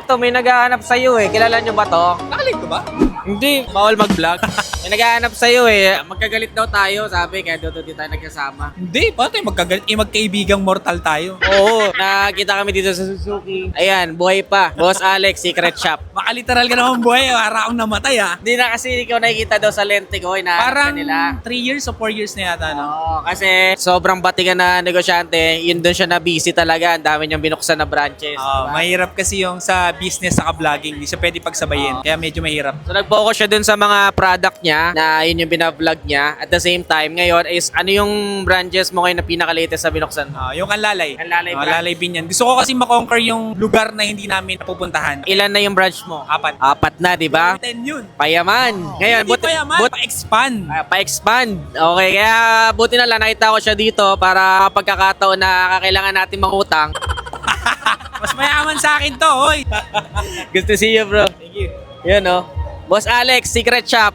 Eto, may naghahanap sa'yo eh. Kilala nyo ba to? Nakalig ko ba? Hindi, bawal mag-vlog. May naghahanap sa'yo eh. Magkagalit daw tayo, sabi. Kaya doon di tayo nagkasama. Hindi, paano tayo magkagalit? Magkaibigang mortal tayo. Oo, nakita kami dito sa Suzuki. Ayan, buhay pa. Boss Alex, Secret Shop. Makaliteral ka naman buhay, para akong namatay Hindi na kasi ikaw nakikita daw sa lente ko. Parang nila. 3 years o 4 years na yata, no? Oo, kasi sobrang batigan na negosyante. Yun doon siya na busy talaga. Ang dami niyang binuksan na branches. diba? Mahirap kasi yung sa business sa vlogging, hindi siya pwede pagsabayin. Kaya medyo mahirap. So nag-focus siya dun sa mga product niya na yun yung binablog niya. At the same time, ngayon is ano yung branches mo ngayon na pinaka-latest sa binuksan mo? Yung Kanlalay. Kanlalay branch. Lalay Binyan. Gusto ko kasi makonquer yung lugar na hindi namin napupuntahan. Ilan na yung branch mo? 4. Apat na, di ba? 10 yun. Payaman. Ngayon, Hindi pa yaman, pa-expand. pa-expand. Okay, kaya buti na lang nakita ko siya dito para pagkakataon na kakailangan natin mangutang. Mas mayaman sa akin to, hoy. Good to see you, bro. Thank you. Yun, oh. Boss Alex, Secret Shop.